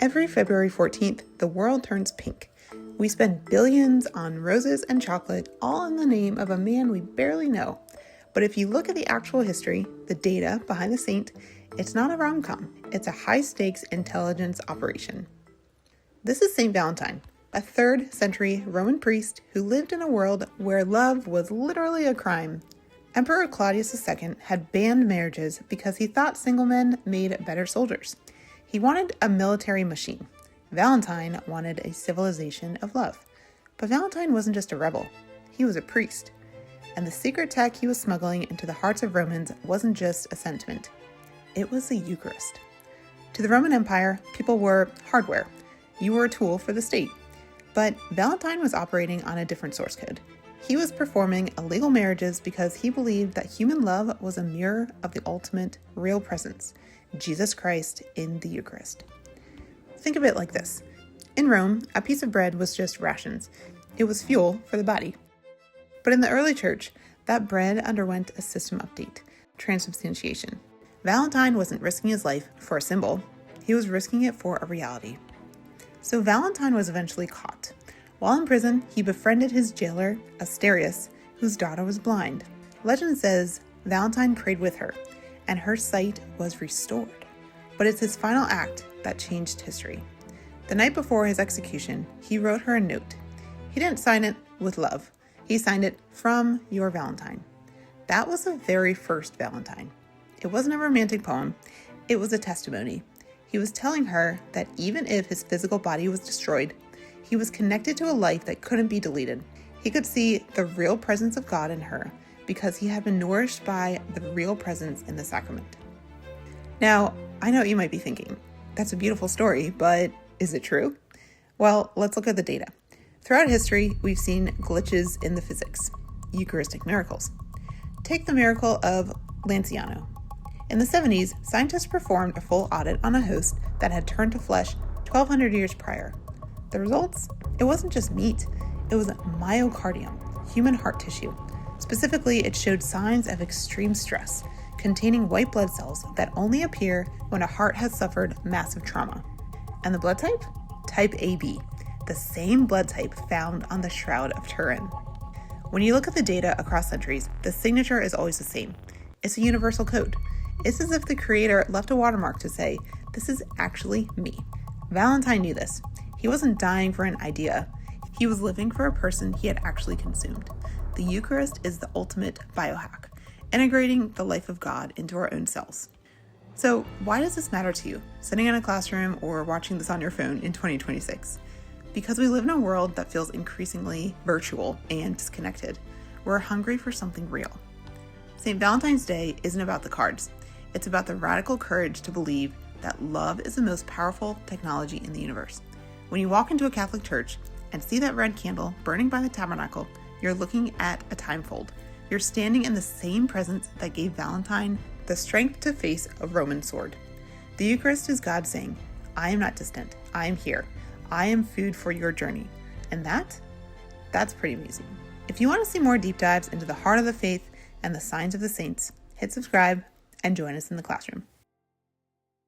Every February 14th, the world turns pink. We spend billions on roses and chocolate, all in the name of a man we barely know. But if you look at the actual history, the data behind the saint, it's not a rom-com. It's a high-stakes intelligence operation. This is Saint Valentine, a 3rd century Roman priest who lived in a world where love was literally a crime. Emperor Claudius II had banned marriages because he thought single men made better soldiers. He wanted a military machine. Valentine wanted a civilization of love. But Valentine wasn't just a rebel. He was a priest. And the secret tech he was smuggling into the hearts of Romans wasn't just a sentiment. It was the Eucharist. To the Roman Empire, people were hardware. You were a tool for the state. But Valentine was operating on a different source code. He was performing illegal marriages because he believed that human love was a mirror of the ultimate real presence, Jesus Christ in the Eucharist. Think of it like this. In Rome, a piece of bread was just rations. It was fuel for the body. But in the early church, that bread underwent a system update, transubstantiation. Valentine wasn't risking his life for a symbol. He was risking it for a reality. So Valentine was eventually caught. While in prison, he befriended his jailer, Asterius, whose daughter was blind. Legend says Valentine prayed with her, and her sight was restored. But it's his final act that changed history. The night before his execution, he wrote her a note. He didn't sign it with love. He signed it from your Valentine. That was the very first Valentine. It wasn't a romantic poem. It was a testimony. He was telling her that even if his physical body was destroyed, he was connected to a life that couldn't be deleted. He could see the real presence of God in her because he had been nourished by the real presence in the sacrament. Now, I know what you might be thinking. That's a beautiful story, but is it true? Well, let's look at the data. Throughout history, we've seen glitches in the physics, Eucharistic miracles. Take the miracle of Lanciano. In the 70s, scientists performed a full audit on a host that had turned to flesh 1,200 years prior. The results? It wasn't just meat, it was myocardium, human heart tissue. Specifically, it showed signs of extreme stress, containing white blood cells that only appear when a heart has suffered massive trauma. And the blood type? Type AB, the same blood type found on the Shroud of Turin. When you look at the data across centuries, the signature is always the same. It's a universal code. It's as if the creator left a watermark to say, this is actually me. Valentine knew this. He wasn't dying for an idea. He was living for a person he had actually consumed. The Eucharist is the ultimate biohack, integrating the life of God into our own cells. So why does this matter to you, sitting in a classroom or watching this on your phone in 2026? Because we live in a world that feels increasingly virtual and disconnected. We're hungry for something real. St. Valentine's Day isn't about the cards. It's about the radical courage to believe that love is the most powerful technology in the universe. When you walk into a Catholic church and see that red candle burning by the tabernacle, you're looking at a timefold. You're standing in the same presence that gave Valentine the strength to face a Roman sword. The Eucharist is God saying, I am not distant. I am here. I am food for your journey. And that's pretty amazing. If you want to see more deep dives into the heart of the faith and the signs of the saints, hit subscribe and join us in the classroom.